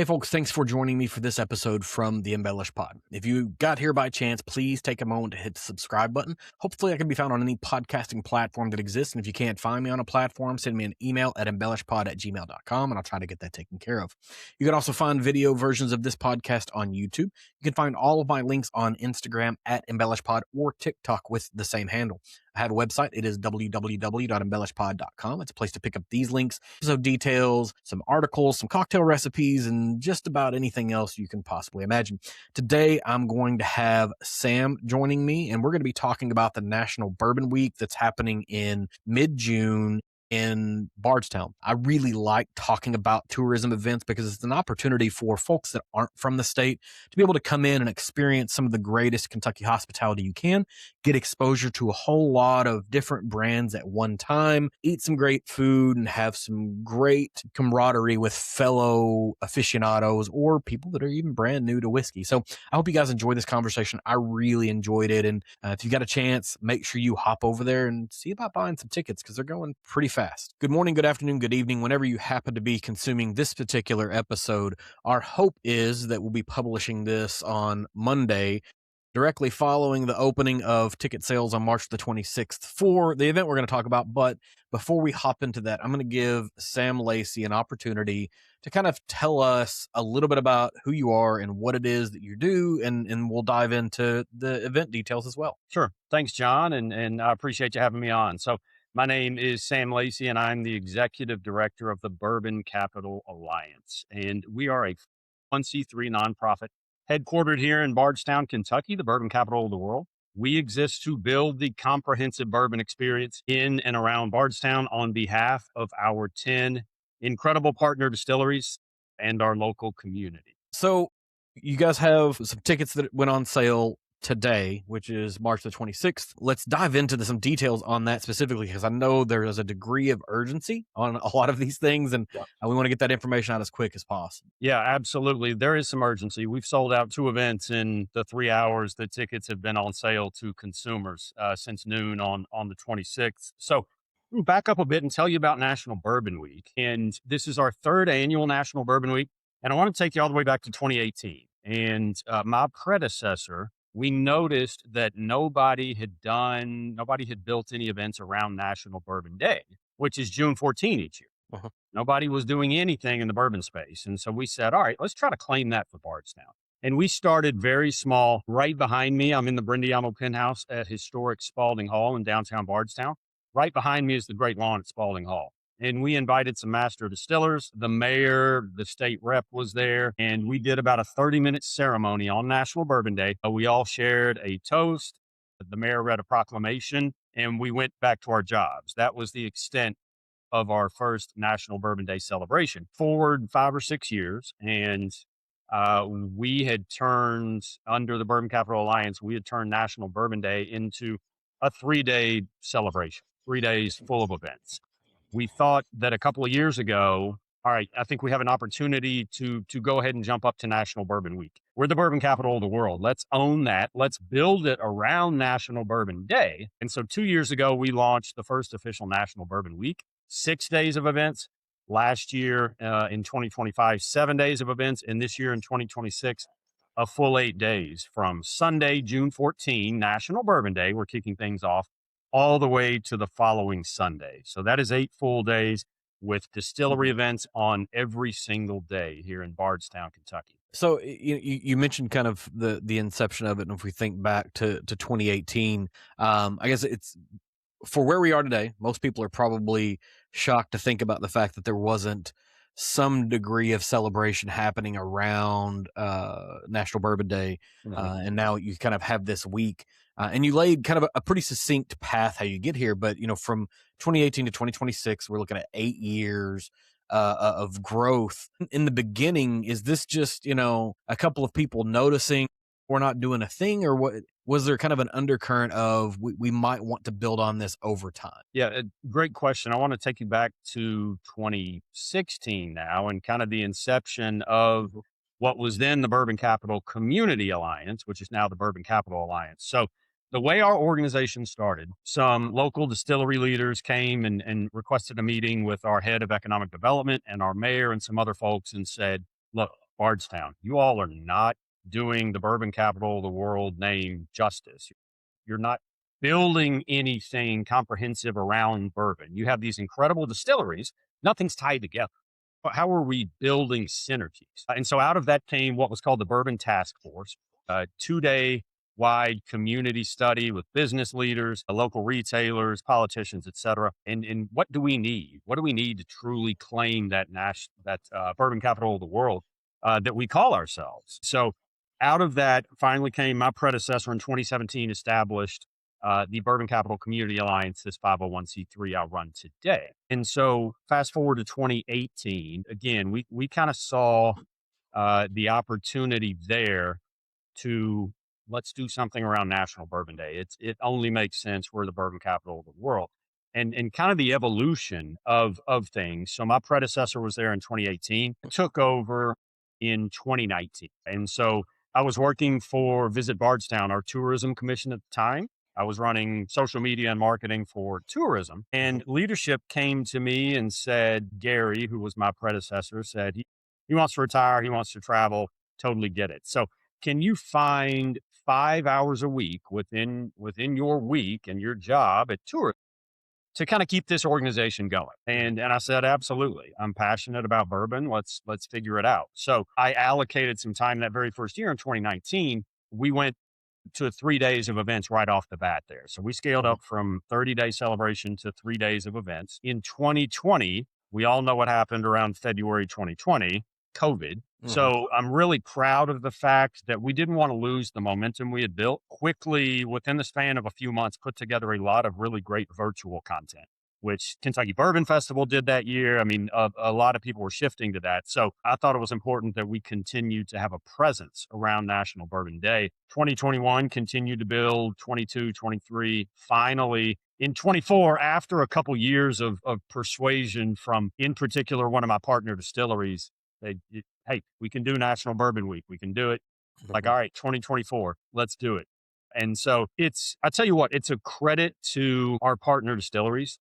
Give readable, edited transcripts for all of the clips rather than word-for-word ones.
Hey folks, thanks for joining me for this episode from the EmbellishPod. If you got here by chance, please take a moment to hit the subscribe button. Hopefully I can be found on any podcasting platform that exists. And if you can't find me on a platform, send me an email at embellishpod@gmail.com and I'll try to get that taken care of. You can also find video versions of this podcast on YouTube. You can find all of my links on Instagram at EmbellishPod or TikTok with the same handle. I have a website. It is www.embellishpod.com. It's a place to pick up these links, episode details, some articles, some cocktail recipes, and just about anything else you can possibly imagine. Today, I'm going to have Sam joining me, and we're going to be talking about the National Bourbon Week that's happening in mid-June in Bardstown. I really like talking about tourism events because it's an opportunity for folks that aren't from the state to be able to come in and experience some of the greatest Kentucky hospitality you can, get exposure to a whole lot of different brands at one time, eat some great food, and have some great camaraderie with fellow aficionados or people that are even brand new to whiskey. So I hope you guys enjoy this conversation. I really enjoyed it. And if you got a chance, make sure you hop over there and see about buying some tickets because they're going pretty fast. Good morning, good afternoon, good evening, whenever you happen to be consuming this particular episode. Our hope is that we'll be publishing this on Monday, directly following the opening of ticket sales on March the 26th for the event we're going to talk about. But before we hop into that, I'm going to give Sam Lacy an opportunity to kind of tell us a little bit about who you are and what it is that you do, and we'll dive into the event details as well. Sure. Thanks, John, and I appreciate you having me on. So my name is Sam Lacy, and I'm the executive director of the Bourbon Capital Alliance. And we are a 1C3 nonprofit headquartered here in Bardstown, Kentucky, the bourbon capital of the world. We exist to build the comprehensive bourbon experience in and around Bardstown on behalf of our 10 incredible partner distilleries and our local community. So you guys have some tickets that went on sale today, which is March the 26th. Let's dive into some details on that specifically, because I know there is a degree of urgency on a lot of these things, and we want to get that information out as quick as possible. Yeah, absolutely. There is some urgency. We've sold out 2 events in the 3 hours that tickets have been on sale to consumers since noon on the 26th. So back up a bit and tell you about National Bourbon Week. And this is our 3rd annual National Bourbon Week. And I want to take you all the way back to 2018. And my predecessor, we noticed that nobody had built any events around National Bourbon Day, which is June 14 each year. Nobody was doing anything in the bourbon space. And so we said, all right, let's try to claim that for Bardstown. And we started very small. Right behind me, I'm in the Brendiamo Penthouse at historic Spalding Hall in downtown Bardstown. Right behind me is the Great Lawn at Spalding Hall. And we invited some master distillers. The mayor, the state rep was there. And we did about a 30-minute ceremony on National Bourbon Day. We all shared a toast. The mayor read a proclamation and we went back to our jobs. That was the extent of our first National Bourbon Day celebration. Forward 5 or 6 years. And we had turned, under the Bourbon Capital Alliance, we had turned National Bourbon Day into a 3-day celebration, 3 days full of events. We thought that a couple of years ago, all right, I think we have an opportunity to go ahead and jump up to National Bourbon Week. We're the bourbon capital of the world. Let's own that. Let's build it around National Bourbon Day. And so 2 years ago, we launched the first official National Bourbon Week, 6 days of events. Last year in 2025, 7 days of events. And this year in 2026, a full 8 days from Sunday, June 14, National Bourbon Day. We're kicking things off all the way to the following Sunday. So that is 8 full days with distillery events on every single day here in Bardstown, Kentucky. So you mentioned kind of the inception of it. And if we think back to 2018, I guess it's for where we are today. Most people are probably shocked to think about the fact that there wasn't some degree of celebration happening around National Bourbon Day. And now you kind of have this week. And you laid kind of a pretty succinct path how you get here. But, from 2018 to 2026, we're looking at 8 years of growth. In the beginning, is this just, a couple of people noticing we're not doing a thing? Or what was there kind of an undercurrent of we might want to build on this over time? Yeah, great question. I want to take you back to 2016 now and kind of the inception of what was then the Bourbon Capital Community Alliance, which is now the Bourbon Capital Alliance. So the way our organization started, some local distillery leaders came and requested a meeting with our head of economic development and our mayor and some other folks and said, look, Bardstown. You all are not doing the bourbon capital of the world name justice. You're not building anything comprehensive around bourbon. You have these incredible distilleries. Nothing's tied together. But how are we building synergies? And so out of that came what was called the Bourbon Task Force, a 2-day wide community study with business leaders, local retailers, politicians, et cetera. And what do we need? What do we need to truly claim that bourbon capital of the world that we call ourselves? So out of that finally came my predecessor in 2017 established the Bourbon Capital Community Alliance, this 501c3 I run today. And so fast forward to 2018, again, we kind of saw the opportunity there to let's do something around National Bourbon Day. It only makes sense. We're the bourbon capital of the world. And kind of the evolution of things. So my predecessor was there in 2018, took over in 2019. And so I was working for Visit Bardstown, our tourism commission at the time. I was running social media and marketing for tourism, and leadership came to me and said, Gary, who was my predecessor, said he wants to retire. He wants to travel. Totally get it. So can you find 5 hours a week within your week and your job at tourism to kind of keep this organization going? And I said, absolutely. I'm passionate about bourbon. Let's figure it out. So I allocated some time that very first year in 2019. We went to 3 days of events right off the bat there. So we scaled up from 30-day celebration to 3 days of events. In 2020, we all know what happened around February 2020, COVID. So I'm really proud of the fact that we didn't want to lose the momentum we had built. Quickly, within the span of a few months, put together a lot of really great virtual content, which Kentucky Bourbon Festival did that year. I mean, a lot of people were shifting to that. So I thought it was important that we continued to have a presence around National Bourbon Day. 2021 continued to build, 22, 23, finally in 24, after a couple years of persuasion from, in particular, one of my partner distilleries, hey, we can do National Bourbon Week. We can do it. Like, all right, 2024, let's do it. And so I tell you what, it's a credit to our partner distilleries.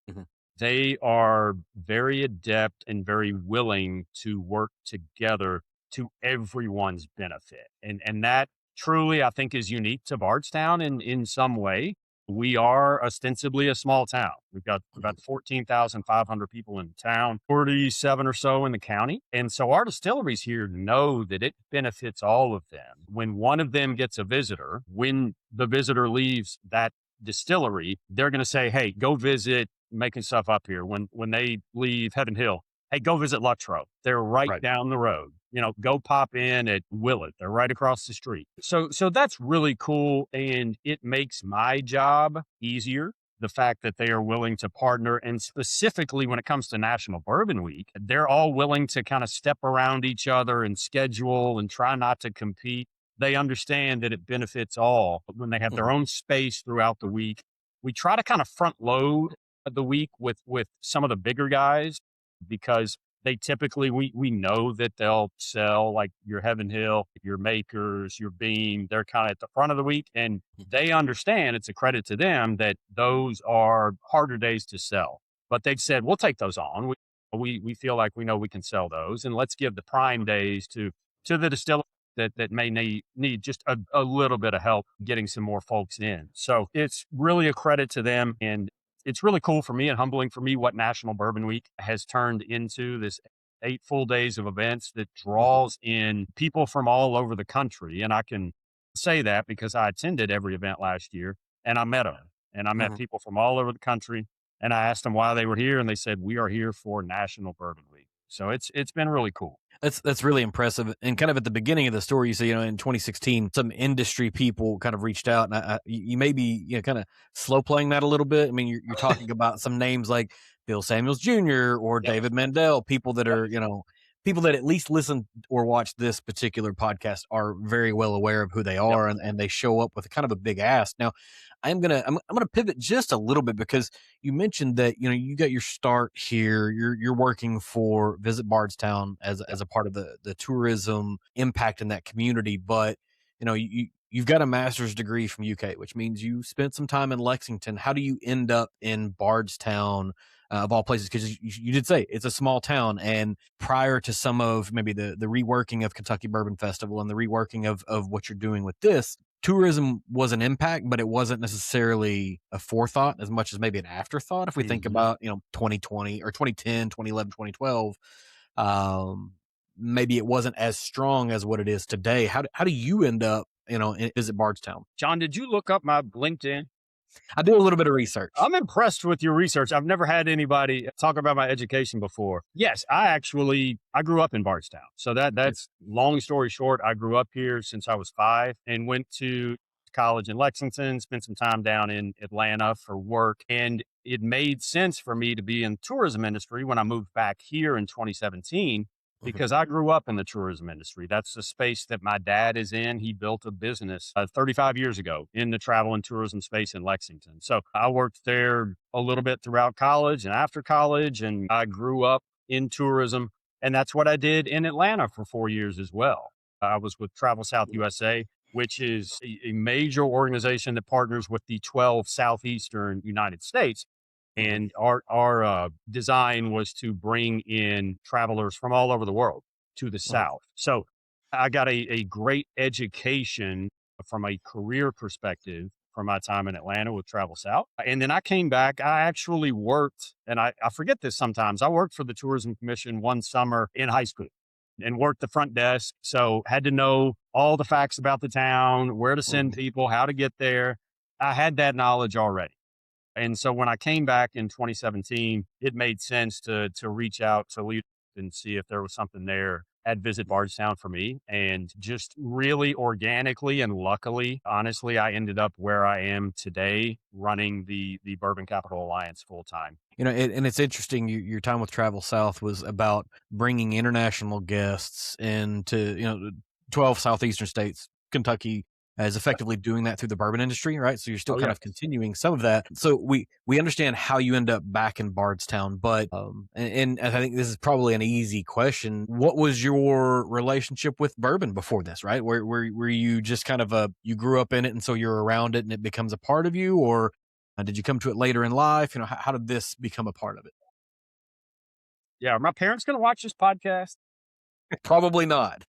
They are very adept and very willing to work together to everyone's benefit. And that truly, I think, is unique to Bardstown in some way. We are ostensibly a small town. We've got about 14,500 people in town, 47 or so in the county. And so our distilleries here know that it benefits all of them. When one of them gets a visitor, when the visitor leaves that distillery, they're going to say, hey, go visit making stuff up here. When they leave Heaven Hill, hey, go visit Luttrell. They're right down the road. Go pop in at Willett. They're right across the street. So that's really cool. And it makes my job easier. The fact that they are willing to partner, and specifically when it comes to National Bourbon Week, they're all willing to kind of step around each other and schedule and try not to compete. They understand that it benefits all when they have their own space throughout the week. We try to kind of front load the week with some of the bigger guys, because they typically, we know that they'll sell, like your Heaven Hill, your Makers, your Beam. They're kind of at the front of the week, and they understand, it's a credit to them, that those are harder days to sell. But they've said, we'll take those on. We feel like we know we can sell those, and let's give the prime days to the distiller that may need just a little bit of help getting some more folks in. So it's really a credit to them. And it's really cool for me and humbling for me what National Bourbon Week has turned into, this 8 full days of events that draws in people from all over the country. And I can say that because I attended every event last year, and I met them, and I met people from all over the country, and I asked them why they were here, and they said, we are here for National Bourbon Week. So it's been really cool. That's really impressive. And kind of at the beginning of the story, you say, in 2016, some industry people kind of reached out, and you may be, kind of slow playing that a little bit. I mean, you're talking about some names like Bill Samuels Jr. or David Mandel, people that are, people that at least listen or watch this particular podcast are very well aware of who they are, and they show up with kind of a big ask. Now, I'm gonna pivot just a little bit, because you mentioned that you got your start here. You're working for Visit Bardstown as a part of the tourism impact in that community, but you've got a master's degree from UK, which means you spent some time in Lexington. How do you end up in Bardstown of all places, because you did say it's a small town. And prior to some of maybe the reworking of Kentucky Bourbon Festival and the reworking of what you're doing with this, tourism was an impact, but it wasn't necessarily a forethought as much as maybe an afterthought. If we think Mhm. about, 2020 or 2010, 2011, 2012, maybe it wasn't as strong as what it is today. How do you end up, is it Bardstown? John, did you look up my LinkedIn? I do a little bit of research. I'm impressed with your research. I've never had anybody talk about my education before. Yes, I grew up in Bardstown. So Okay. that's long story short. I grew up here since I was 5 and went to college in Lexington, spent some time down in Atlanta for work. And it made sense for me to be in the tourism industry when I moved back here in 2017 Mhm. because I grew up in the tourism industry. That's the space that my dad is in. He built a business 35 years ago in the travel and tourism space in Lexington. So I worked there a little bit throughout college and after college, and I grew up in tourism. And that's what I did in Atlanta for 4 years as well. I was with Travel South USA, which is a major organization that partners with the 12 Southeastern United States. Mhm. And our design was to bring in travelers from all over the world to the Mhm. South. So I got a great education from a career perspective from my time in Atlanta with Travel South. And then I came back. I actually worked, and I forget this sometimes. I worked for the Tourism Commission one summer in high school and worked the front desk. So had to know all the facts about the town, where to send Mhm. people, how to get there. I had that knowledge already. And so when I came back in 2017, it made sense to reach out to lead and see if there was something there at Visit Bardstown for me. And just really organically and luckily, honestly, I ended up where I am today, running the Bourbon Capital Alliance full time. And it's interesting. Your time with Travel South was about bringing international guests into 12 southeastern states. Kentucky is effectively doing that through the bourbon industry, right? So you're still Oh kind yeah. of continuing some of that. So we understand how you end up back in Bardstown, but and I think this is probably an easy question. What was your relationship with bourbon before this, right? Were you just kind of you grew up in it and so you're around it and it becomes a part of you, or did you come to it later in life? How did this become a part of it? Yeah. Are my parents going to watch this podcast? Probably not.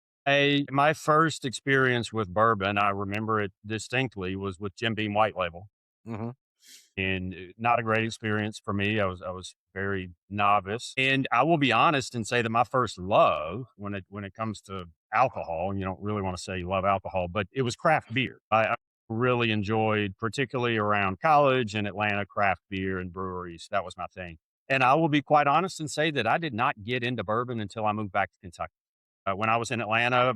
My first experience with bourbon, I remember it distinctly, was with Jim Beam White Label. Mhm. And not a great experience for me. I was very novice, and I will be honest and say that my first love when it comes to alcohol, and you don't really want to say you love alcohol, but it was craft beer. I really enjoyed, particularly around college in Atlanta, craft beer and breweries. That was my thing. And I will be quite honest and say that I did not get into bourbon until I moved back to Kentucky. When I was in Atlanta,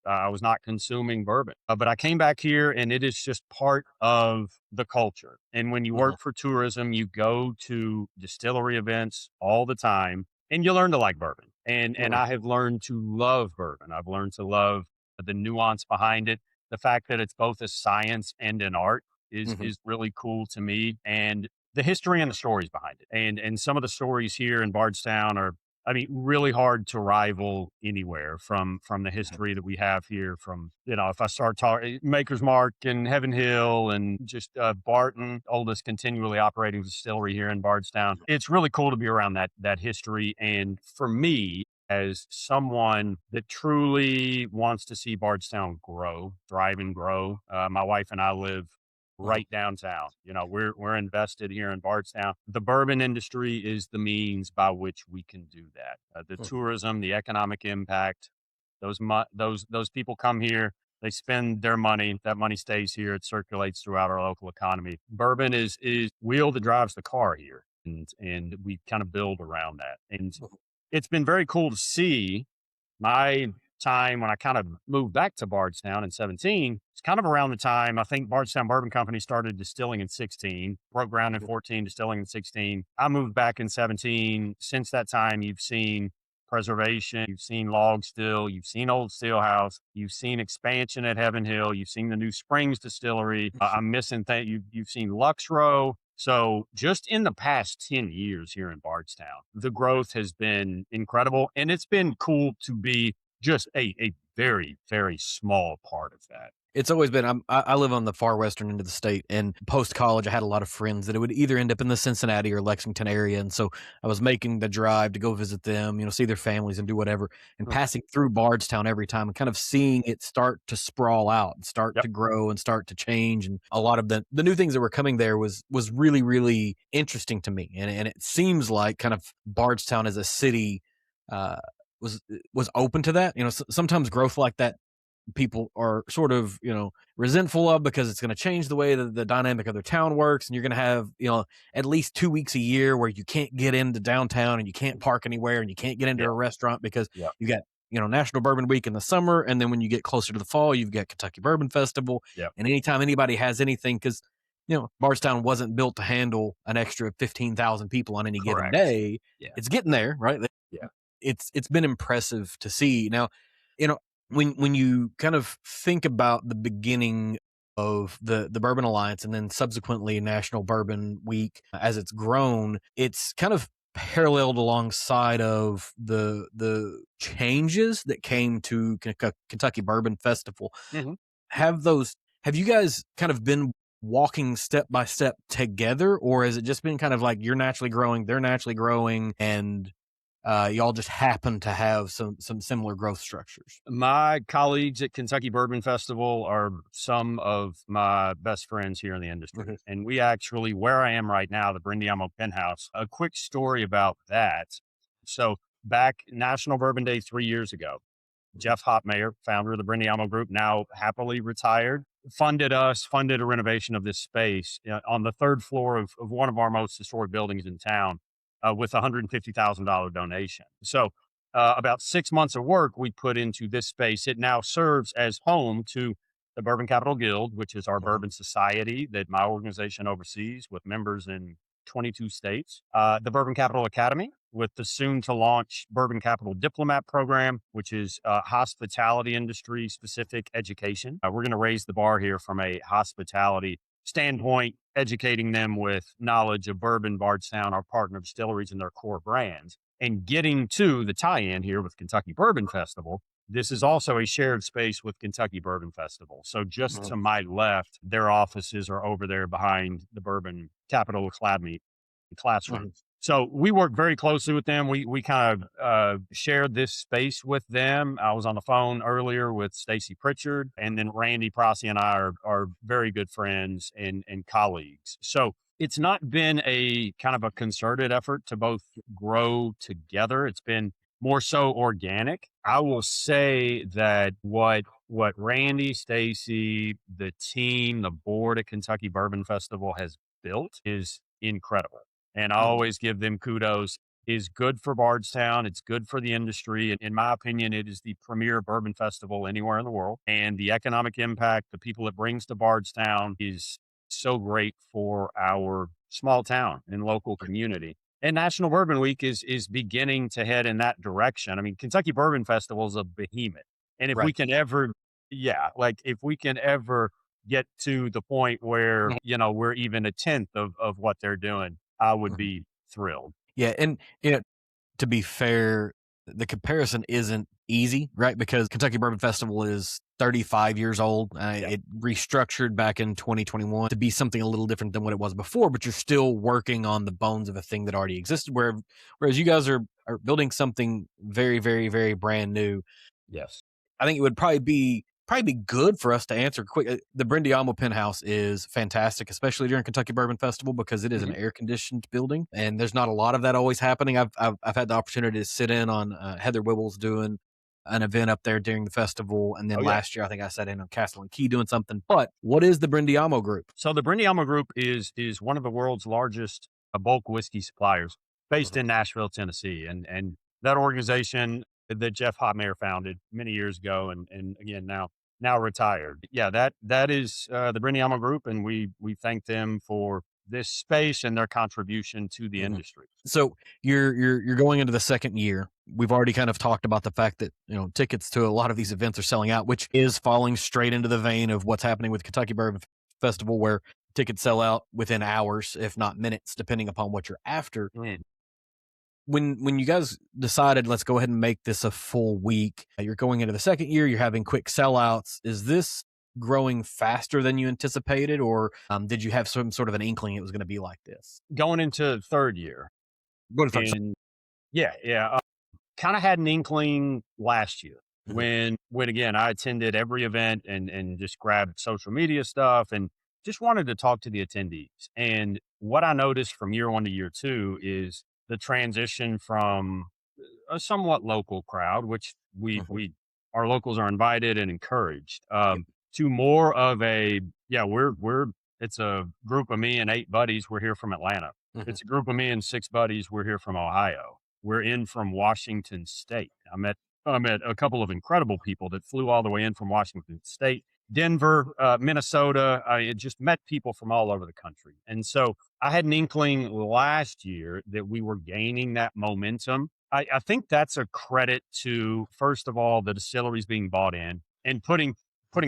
I was not consuming bourbon, but I came back here and it is just part of the culture. And when you Mhm. work for tourism, you go to distillery events all the time and you learn to like bourbon. And Mhm. I have learned to love bourbon. I've learned to love the nuance behind it. The fact that it's both a science and an art Mhm. is really cool to me. And the history and the stories behind it. And some of the stories here in Bardstown are, I mean, really hard to rival anywhere from the Mhm. history that we have here. From, if I start talking Maker's Mark and Heaven Hill and just Barton, oldest continually operating distillery here in Bardstown. It's really cool to be around that history. And for me, as someone that truly wants to see Bardstown grow, thrive, and grow, my wife and I live Mhm. right downtown. We're invested here in Bardstown. The bourbon industry is the means by which we can do that. The Mhm. tourism, the economic impact. Those people come here. They spend their money. That money stays here. It circulates throughout our local economy. Bourbon is wheel that drives the car here, and we kind of build around that. And Mhm. it's been very cool to see my time when I kind of moved back to Bardstown in 17. It's kind of around the time I think Bardstown Bourbon Company started distilling in 16, broke ground in Mhm. 14, distilling in 16. I moved back in 17. Since that time, you've seen preservation, you've seen log still, you've seen old steel house, you've seen expansion at Heaven Hill, you've seen the new Springs distillery. I'm missing that you've seen Lux Row. So just in the past 10 years here in Bardstown, the growth has been incredible. And it's been cool to be just a very, very small part of that. it's always been, I live on the far western end of the state, and post college, I had a lot of friends that it would either end up in the Cincinnati or Lexington area. And so I was making the drive to go visit them, see their families and do whatever, and Okay. passing through Bardstown every time and kind of seeing it start to sprawl out and start Yep. to grow and start to change. And a lot of the new things that were coming there was really, really interesting to me. And it seems like kind of Bardstown as a city, uh, was open to that. Sometimes growth like that people are sort of resentful of, because it's going to change the way that the dynamic of their town works, and you're going to have at least 2 weeks a year where you can't get into downtown and you can't park anywhere and you can't get into Yeah. a restaurant because Yeah. you got National Bourbon Week in the summer, and then when you get closer to the fall, you've got Kentucky Bourbon Festival. Yeah. And anytime anybody has anything, because Bardstown wasn't built to handle an extra 15,000 people on any given Correct. day. Yeah. It's getting there, right? Yeah. It's been impressive to see. Now, when you kind of think about the beginning of the Bourbon Alliance and then subsequently National Bourbon Week, as it's grown, it's kind of paralleled alongside of the changes that came to Kentucky Bourbon Festival. Mm-hmm. Have you guys kind of been walking step by step together, or has it just been kind of like you're naturally growing, they're naturally growing, and y'all just happen to have some similar growth structures? My colleagues at Kentucky Bourbon Festival are some of my best friends here in the industry. Okay. And we actually, where I am right now, the Brindiamo Penthouse, a quick story about that. So back National Bourbon Day 3 years ago, Jeff Hopmayer, founder of the Brindiamo Group, now happily retired, funded a renovation of this space on the third floor of one of our most historic buildings in town, with a $150,000 donation. So about 6 months of work we put into this space. It now serves as home to the Bourbon Capital Guild, which is our bourbon society that my organization oversees with members in 22 states. The Bourbon Capital Academy, with the soon to launch Bourbon Capital Diplomat Program, which is hospitality industry specific education. We're going to raise the bar here from a hospitality standpoint, educating them with knowledge of bourbon, Bardstown, our partner distilleries, and their core brands. And getting to the tie-in here with Kentucky Bourbon Festival, this is also a shared space with Kentucky Bourbon Festival. So just to my left, their offices are over there behind the Bourbon Capital Academy classroom. So we work very closely with them. We kind of shared this space with them. I was on the phone earlier with Stacy Pritchard, and then Randy Prossi and I are very good friends and colleagues. So it's not been a kind of a concerted effort to both grow together. It's been more so organic. I will say that what Randy, Stacy, the team, the board at Kentucky Bourbon Festival has built is incredible. And I always give them kudos. Is good for Bardstown. It's good for the industry. And in my opinion, it is the premier bourbon festival anywhere in the world. And the economic impact, the people it brings to Bardstown is so great for our small town and local community. And National Bourbon Week is beginning to head in that direction. I mean, Kentucky Bourbon Festival is a behemoth. And if we can ever, if we can ever get to the point where, we're even a tenth of what they're doing, I would be thrilled. Yeah. And, to be fair, the comparison isn't easy, right? Because Kentucky Bourbon Festival is 35 years old. It restructured back in 2021 to be something a little different than what it was before, but you're still working on the bones of a thing that already existed. Whereas you guys are building something very, very, very brand new. Yes. I think it would probably be good for us to answer quick. The Brindiamo Penthouse is fantastic, especially during Kentucky Bourbon Festival, because it is an air conditioned building, and there's not a lot of that always happening. I've had the opportunity to sit in on Heather Wibble's doing an event up there during the festival, and then last year I think I sat in on Castle and Key doing something. But what is the Brindiamo Group? So the Brindiamo Group is one of the world's largest bulk whiskey suppliers, based in Nashville, Tennessee, and that organization that Jeff Hopmayer founded many years ago, and again now retired. Yeah, that is the Brindiamo Group, and we thank them for this space and their contribution to the industry. So you're going into the second year. We've already kind of talked about the fact that tickets to a lot of these events are selling out, which is falling straight into the vein of what's happening with Kentucky Bourbon Festival, where tickets sell out within hours, if not minutes, depending upon what you're after. When you guys decided, let's go ahead and make this a full week, you're going into the second year, you're having quick sellouts. Is this growing faster than you anticipated, or did you have some sort of an inkling it was going to be like this? Going into third year. What if And yeah. Kind of had an inkling last year Mhm. when again I attended every event and just grabbed social media stuff and just wanted to talk to the attendees. And what I noticed from year one to year two is the transition from a somewhat local crowd, which Mhm. we our locals are invited and encouraged, Yep. to more of a yeah we're it's a group of me and 8 buddies. We're here from Atlanta. Mhm. It's a group of me and 6 buddies. We're here from Ohio. We're in from Washington State. I met a couple of incredible people that flew all the way in from Washington State, Denver, Minnesota. I just met people from all over the country, and so I had an inkling last year that we were gaining that momentum. I think that's a credit to, first of all, the distilleries being bought in and putting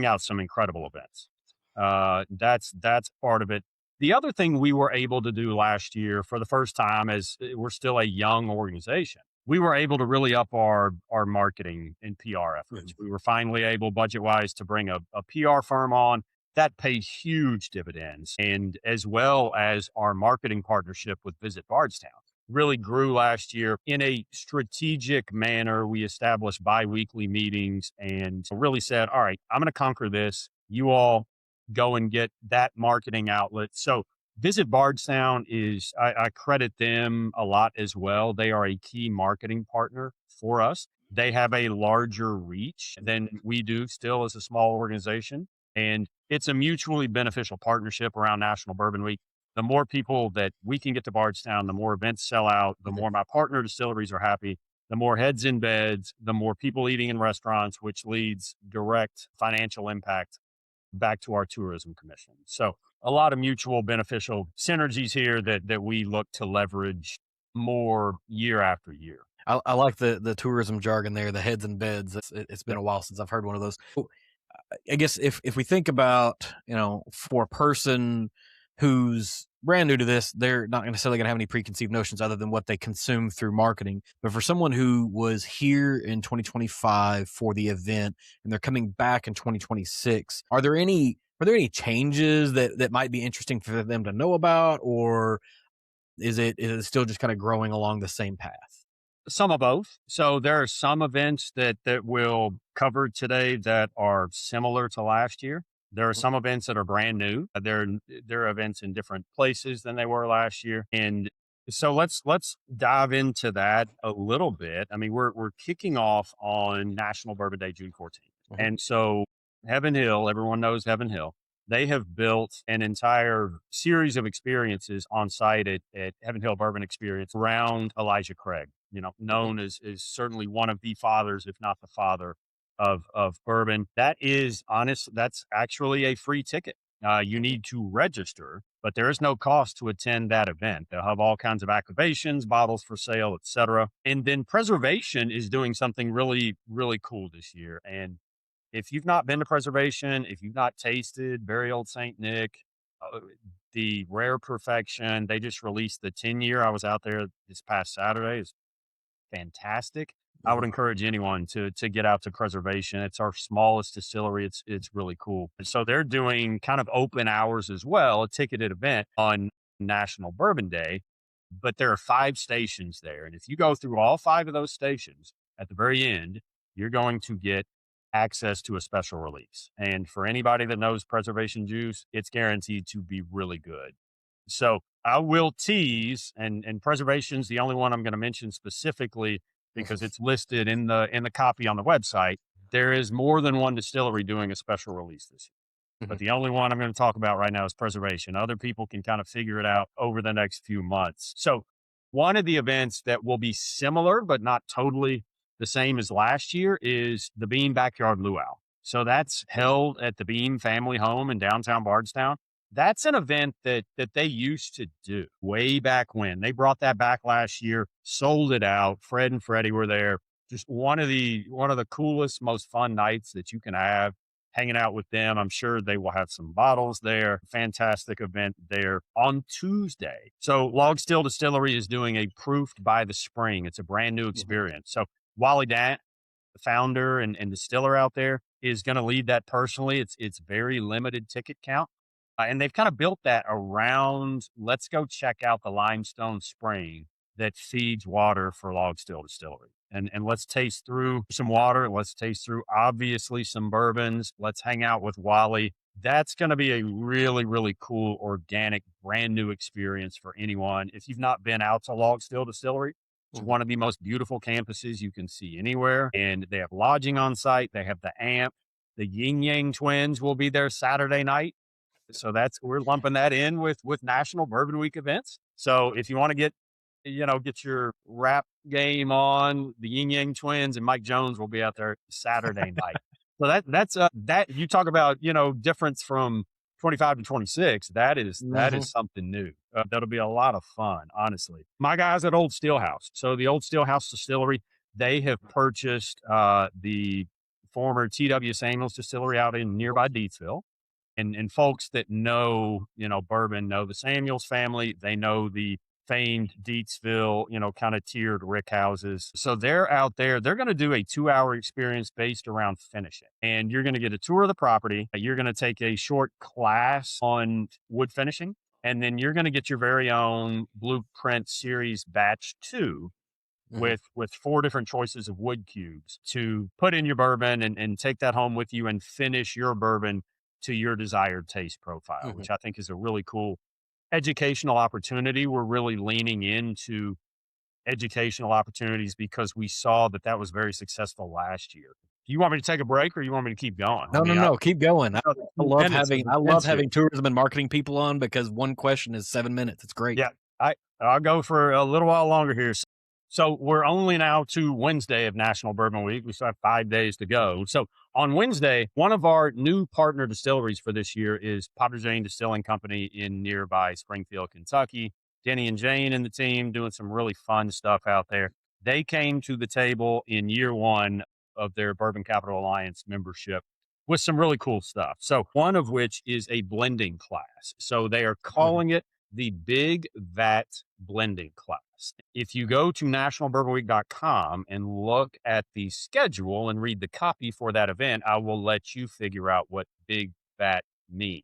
out some incredible events. That's part of it. The other thing we were able to do last year for the first time, as we're still a young organization, we were able to really up our marketing and PR efforts. Mhm. We were finally able, budget wise, to bring a PR firm on that pays huge dividends, and as well as our marketing partnership with Visit Bardstown really grew last year in a strategic manner. We established biweekly meetings and really said, all right, I'm going to conquer this. You all go and get that marketing outlet. So Visit Bardstown I credit them a lot as well. They are a key marketing partner for us. They have a larger reach than we do still as a small organization. And it's a mutually beneficial partnership around National Bourbon Week. The more people that we can get to Bardstown, the more events sell out, the Mhm. more my partner distilleries are happy, the more heads in beds, the more people eating in restaurants, which leads direct financial impact back to our tourism commission. So a lot of mutual beneficial synergies here that we look to leverage more year after year. I like the tourism jargon there, the heads and beds. It's been Yep. a while since I've heard one of those. I guess if we think about, for a person who's brand new to this, they're not necessarily going to have any preconceived notions other than what they consume through marketing. But for someone who was here in 2025 for the event and they're coming back in 2026, are there any changes that might be interesting for them to know about, or is it still just kind of growing along the same path? Some of both. So there are some events that we'll cover today that are similar to last year. There are Mhm. some events that are brand new. There are events in different places than they were last year. And so let's dive into that a little bit. I mean, we're kicking off on National Bourbon Day, June 14th. Mhm. And so Heaven Hill, everyone knows Heaven Hill. They have built an entire series of experiences on site at Heaven Hill Bourbon Experience around Elijah Craig, Mhm. known as certainly one of the fathers, if not the father of bourbon. That is honest. That's actually a free ticket. You Mhm. need to register, but there is no cost to attend that event. They'll have all kinds of activations, bottles for sale, etc. And then Preservation is doing something really, really cool this year. And if you've not been to Preservation, if you've not tasted Very Old Saint Nick, uh, the Rare Perfection, they just released the 10-year. I was out there this past Saturday. It's fantastic. I would Mhm. encourage anyone to get out to Preservation. It's our smallest distillery. It's really cool. And so they're doing kind of open hours as well, a ticketed event on National Bourbon Day. But there are 5 stations there. And if you go through all 5 of those stations at the very end, you're going to get access to a special release. And for anybody that knows Preservation Juice, it's guaranteed to be really good. So I will tease, and Preservation's the only one I'm going to mention specifically because it's listed in the copy on the website. There is more than one distillery doing a special release this year, but Mhm. the only one I'm going to talk about right now is Preservation. Other people can kind of figure it out over the next few months. So one of the events that will be similar but not totally the same as last year is the Beam Backyard Luau. So that's held at the Beam family home in downtown Bardstown. That's an event that they used to do way back when. They brought that back last year, sold it out. Fred and Freddie were there. Just one of the coolest, most fun nights that you can have hanging out with them. I'm sure they will have some bottles there. Fantastic event there on Tuesday. So Log Still Distillery is doing a Proofed by the Spring. It's a brand new Mhm. experience. So Wally Dant, the founder and distiller out there, is going to lead that personally. It's very limited ticket count. And they've kind of built that around, let's go check out the limestone spring that feeds water for Log Still Distillery. And let's taste through some water. Let's taste through, obviously, some bourbons. Let's hang out with Wally. That's going to be a really, really cool, organic, brand new experience for anyone. If you've not been out to Log Still Distillery, it's one of the most beautiful campuses you can see anywhere. And they have lodging on site. They have the amp. The Ying Yang Twins will be there Saturday night. So we're lumping that in with National Bourbon Week events. So if you want to get your rap game on, the Ying Yang Twins and Mike Jones will be out there Saturday night. So that's that you talk about, difference from 25 to 26. That is something new. That'll be a lot of fun, honestly. My guys at Old Steelhouse. So the Old Steelhouse Distillery, they have purchased the former T.W. Samuels Distillery out in nearby Deatsville. And folks that know, bourbon, know the Samuels family. They know the famed Deatsville, kind of tiered rick houses. So they're out there. They're going to do a 2-hour experience based around finishing. And you're going to get a tour of the property. You're going to take a short class on wood finishing. And then you're going to get your very own Blueprint Series Batch 2 with 4 different choices of wood cubes to put in your bourbon and take that home with you and finish your bourbon to your desired taste profile, which I think is a really cool educational opportunity. We're really leaning into educational opportunities because we saw that was very successful last year. Do you want me to take a break or you want me to keep going? No, keep going. I love having tourism and marketing people on because one question is 7 minutes. It's great. Yeah, I'll go for a little while longer here. So we're only now to Wednesday of National Bourbon Week. We still have 5 days to go. So on Wednesday, one of our new partner distilleries for this year is Potter Jane Distilling Company in nearby Springfield, Kentucky. Denny and Jane and the team doing some really fun stuff out there. They came to the table in year 1 of their Bourbon Capital Alliance membership with some really cool stuff. So one of which is a blending class. So they are calling it the Big Vat Blending Class. If you go to nationalbourbonweek.com and look at the schedule and read the copy for that event, I will let you figure out what Big Vat means.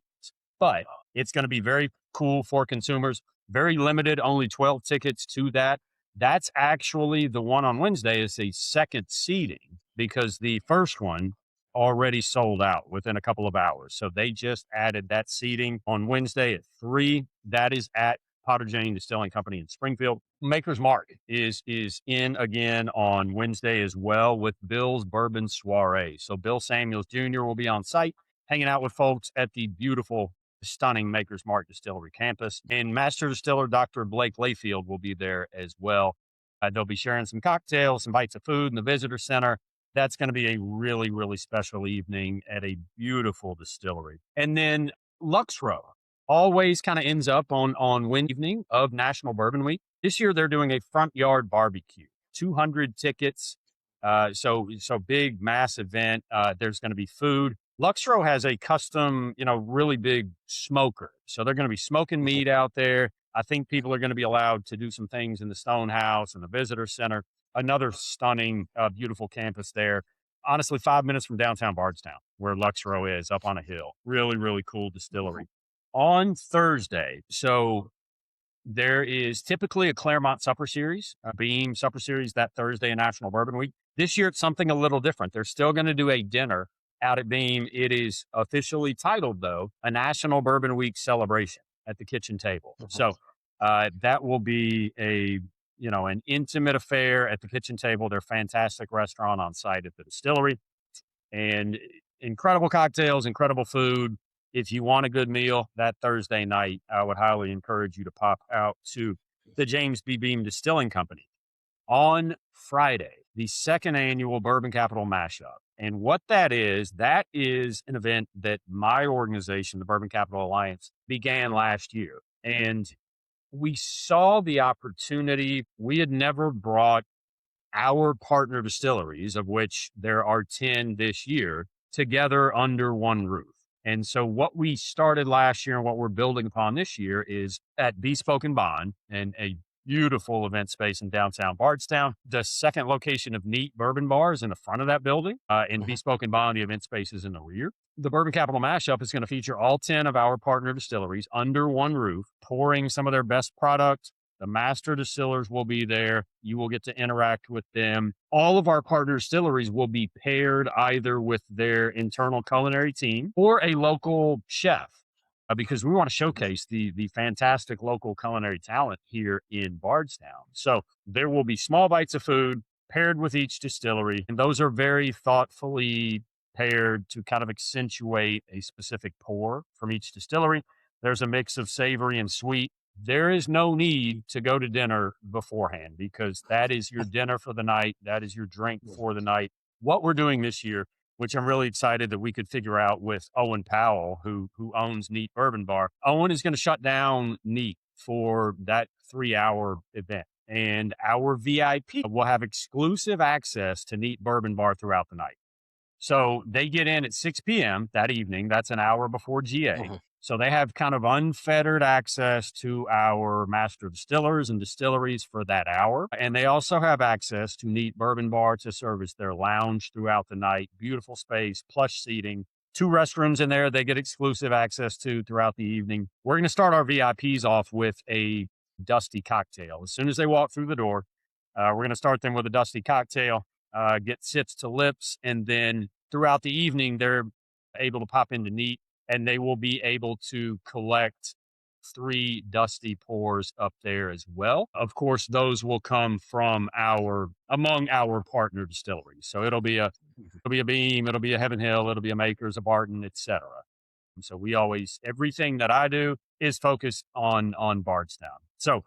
But it's going to be very cool for consumers, very limited, only 12 tickets to that. That's actually the one on Wednesday is a second seating because the first one already sold out within a couple of hours. So they just added that seating on Wednesday at 3. That is at Potter Jane Distilling Company in Springfield. Maker's Mark is in again on Wednesday as well with Bill's Bourbon Soiree. So Bill Samuels Jr. will be on site hanging out with folks at the beautiful, stunning Maker's Mark Distillery campus. And Master Distiller Dr. Blake Layfield will be there as well. They'll be sharing some cocktails, some bites of food in the visitor center. That's going to be a really, really special evening at a beautiful distillery. And then Luxrow always kind of ends up on Wednesday evening of National Bourbon Week. This year, they're doing a front yard barbecue, 200 tickets. So big, mass event. There's going to be food. Luxrow has a custom, really big smoker. So they're going to be smoking meat out there. I think people are going to be allowed to do some things in the Stone House and the visitor center. Another stunning, beautiful campus there. Honestly, 5 minutes from downtown Bardstown, where Luxrow is, up on a hill. Really, really cool distillery. On Thursday, so there is typically a Claremont Supper Series, a Beam Supper Series that Thursday in National Bourbon Week. This year, it's something a little different. They're still going to do a dinner out at Beam. It is officially titled, though, a National Bourbon Week celebration at the kitchen table. So that will be an intimate affair at the kitchen table. They're a fantastic restaurant on site at the distillery and incredible cocktails, incredible food. If you want a good meal that Thursday night, I would highly encourage you to pop out to the James B. Beam Distilling Company. On Friday, the second annual Bourbon Capital Mashup. And what that is an event that my organization, the Bourbon Capital Alliance, began last year. And we saw the opportunity. We had never brought our partner distilleries, of which there are 10 this year, together under one roof. And so what we started last year and what we're building upon this year is at Bespoke and Bond, and a beautiful event space in downtown Bardstown. The second location of Neat Bourbon Bar is in the front of that building, and Bespoke and Bond, the event space, is in the rear. The Bourbon Capital Mashup is going to feature all 10 of our partner distilleries under one roof, pouring some of their best products. The master distillers will be there. You will get to interact with them. All of our partner distilleries will be paired either with their internal culinary team or a local chef, because we want to showcase the fantastic local culinary talent here in Bardstown. So there will be small bites of food paired with each distillery, and those are very thoughtfully paired to kind of accentuate a specific pour from each distillery. There's a mix of savory and sweet. There is no need to go to dinner beforehand, because that is your dinner for the night. That is your drink for the night. What we're doing this year, which I'm really excited that we could figure out with Owen Powell, who owns Neat Bourbon Bar. Owen is going to shut down Neat for that 3-hour event, and our VIP will have exclusive access to Neat Bourbon Bar throughout the night. So they get in at 6 p.m. that evening. That's an hour before GA. So they have kind of unfettered access to our master distillers and distilleries for that hour. And they also have access to Neat Bourbon Bar to service their lounge throughout the night. Beautiful space, plush seating, 2 restrooms in there they get exclusive access to throughout the evening. We're going to start our VIPs off with a dusty cocktail. As soon as they walk through the door, we're going to start them with a dusty cocktail, get sips to lips, and then throughout the evening, they're able to pop into Neat, and they will be able to collect 3 dusty pours up there as well. Of course, those will come from among our partner distilleries. So it'll be a Beam, it'll be a Heaven Hill, it'll be a Makers, a Barton, etc. So everything that I do is focused on Bardstown. So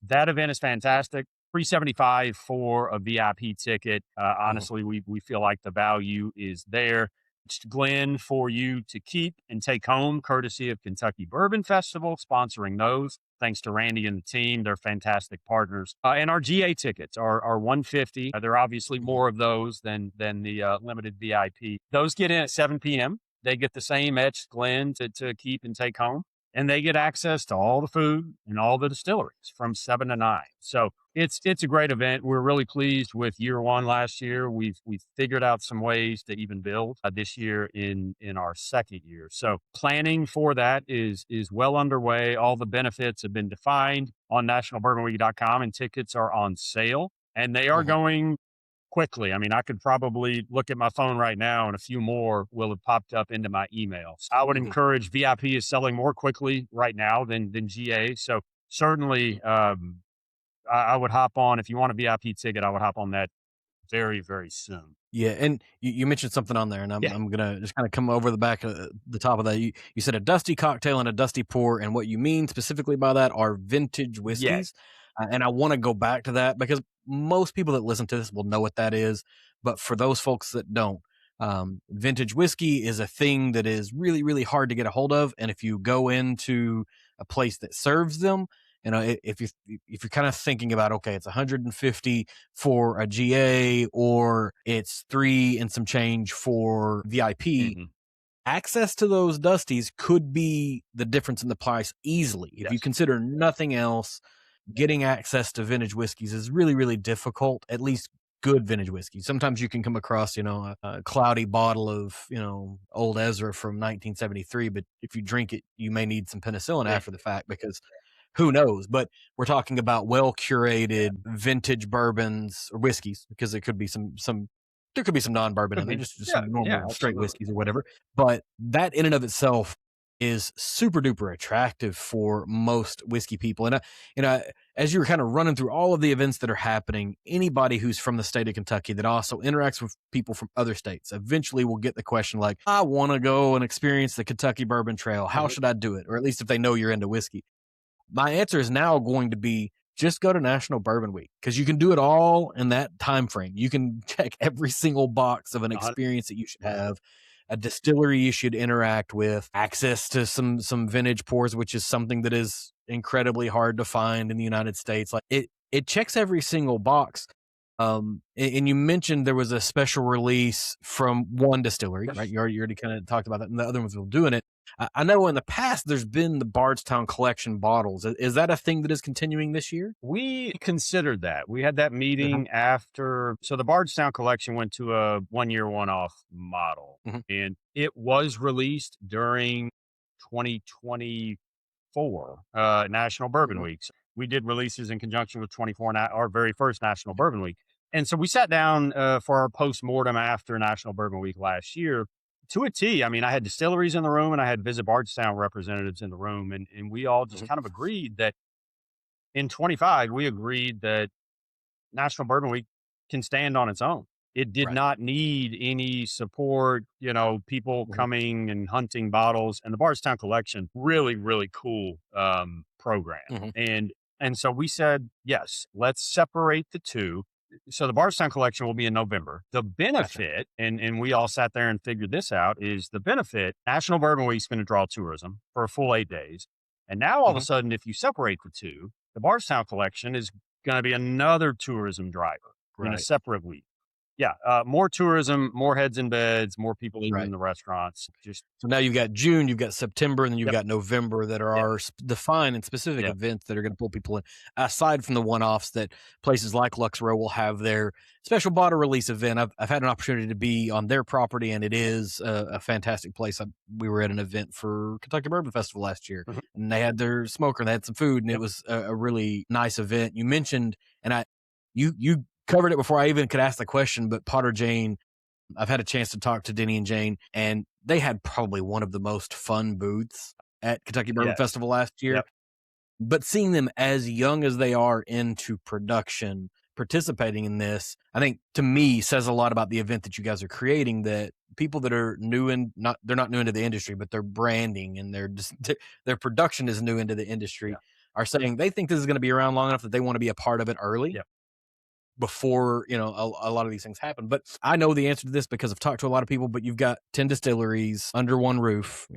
that event is fantastic. $375 for a VIP ticket. Honestly, we feel like the value is there. It's Glenn for you to keep and take home, courtesy of Kentucky Bourbon Festival, sponsoring those. Thanks to Randy and the team. They're fantastic partners. And our GA tickets are $150. There are obviously more of those than the limited VIP. Those get in at 7 p.m. They get the same etched Glenn to keep and take home. And they get access to all the food and all the distilleries from 7 to 9. So it's a great event. We're really pleased with year one last year. We've figured out some ways to even build this year in our second year. So planning for that is well underway. All the benefits have been defined on nationalbourbonweek.com, and tickets are on sale, and they are going quickly. I mean, I could probably look at my phone right now and a few more will have popped up into my emails. I would encourage VIP is selling more quickly right now than GA. So certainly I would hop on. If you want a VIP ticket, I would hop on that very, very soon. Yeah. And you mentioned something on there, and I'm going to just kind of come over the back of the top of that. You said a dusty cocktail and a dusty pour. And what you mean specifically by that are vintage whiskeys. Yes. And I want to go back to that because most people that listen to this will know what that is. But for those folks that don't, vintage whiskey is a thing that is really, really hard to get a hold of. And if you go into a place that serves them, if you're kind of thinking about, okay, it's 150 for a GA or it's 3 and some change for VIP, access to those dusties could be the difference in the price easily. If you consider nothing else, getting access to vintage whiskeys is really, really difficult, at least good vintage whiskey. Sometimes you can come across, a cloudy bottle of, old Ezra from 1973, but if you drink it, you may need some penicillin after the fact because who knows? But we're talking about well-curated vintage bourbons or whiskeys, because there could be some there could be some non-bourbon in there, just some normal straight whiskeys or whatever. But that in and of itself is super duper attractive for most whiskey people. And as you were kind of running through all of the events that are happening, anybody who's from the state of Kentucky that also interacts with people from other states eventually will get the question like, I want to go and experience the Kentucky Bourbon Trail. How should I do it? Or at least if they know you're into whiskey. My answer is now going to be just go to National Bourbon Week, because you can do it all in that time frame. You can check every single box of an experience that you should have. A distillery you should interact with, access to some vintage pours, which is something that is incredibly hard to find in the United States. Like it checks every single box. And you mentioned there was a special release from one distillery, right? You already kind of talked about that, and the other ones were doing it. I know in the past there's been the Bardstown collection bottles. Is that a thing that is continuing this year? We considered that. We had that Mhm, meeting after. So the Bardstown collection went to a 1 year, one off model, mhm, and it was released during 2024 National Bourbon mhm, Weeks. We did releases in conjunction with 24, our very first National Bourbon Week. And so we sat down for our post mortem after National Bourbon Week last year to a T. I mean, I had distilleries in the room and I had Visit Bardstown representatives in the room. And we all just mhm. kind of agreed that in 25, we agreed that National Bourbon Week can stand on its own. It did Right. not need any support, people Mhm, coming and hunting bottles. And the Bardstown Collection, really, really cool program. mhm. And so we said, yes, let's separate the two. So the Bardstown Collection will be in November. The Gotcha. benefit, and we all sat there and figured this out, is the benefit. National Bourbon Week is going to draw tourism for a full 8 days. And now all of a Mhm. sudden, if you separate the two, the Bardstown Collection is going to be another tourism driver in a Right. separate week. Yeah, more tourism, more heads in beds, more people eating in Right. the restaurants. Just So now you've got June, you've got September, and then you've yep, got November that are yeah, our defined and specific yeah, events that are going to pull people in. Aside from the one-offs that places like Luxrow will have their special bottle release event. I've had an opportunity to be on their property, and it is a fantastic place. We were at an event for Kentucky Bourbon Festival last year, mhm, and they had their smoker and they had some food, and it yep, was a really nice event. You mentioned, and you covered it before I even could ask the question, but Potter Jane, I've had a chance to talk to Denny and Jane, and they had probably one of the most fun booths at Kentucky Bourbon yes, Festival last year. yep, But seeing them as young as they are into production, participating in this, I think to me says a lot about the event that you guys are creating. That people that are new and not they're not new into the industry, but their branding and their production is new into the yeah, industry are saying they think this is going to be around long enough that they want to be a part of it early yep, before a lot of these things happen. But I know the answer to this because I've talked to a lot of people. But you've got 10 distilleries under one roof,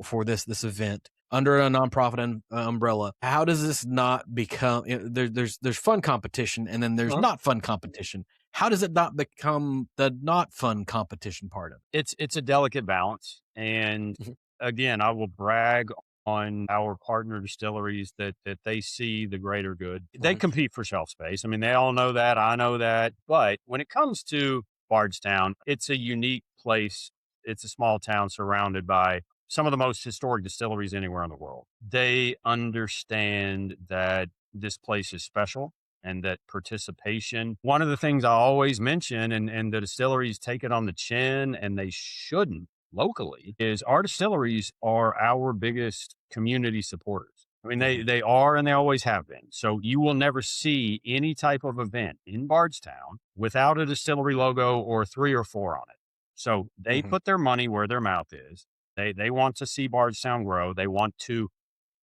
for this event under a nonprofit umbrella. How does this not become? There's fun competition, and then there's uh-huh. not fun competition. How does it not become the not fun competition part of It's a delicate balance. And it? again, I will brag on our partner distilleries that they see the greater good. They Mhm, compete for shelf space. I mean, they all know that. I know that. But when it comes to Bardstown, it's a unique place. It's a small town surrounded by some of the most historic distilleries anywhere in the world. They understand that this place is special and that participation. One of the things I always mention, and the distilleries take it on the chin, and they shouldn't locally, is our distilleries are our biggest community supporters. I mean, they mhm, they are and they always have been. So you will never see any type of event in Bardstown without a distillery logo or three or four on it. So they mhm, put their money where their mouth is. They want to see Bardstown grow. They want to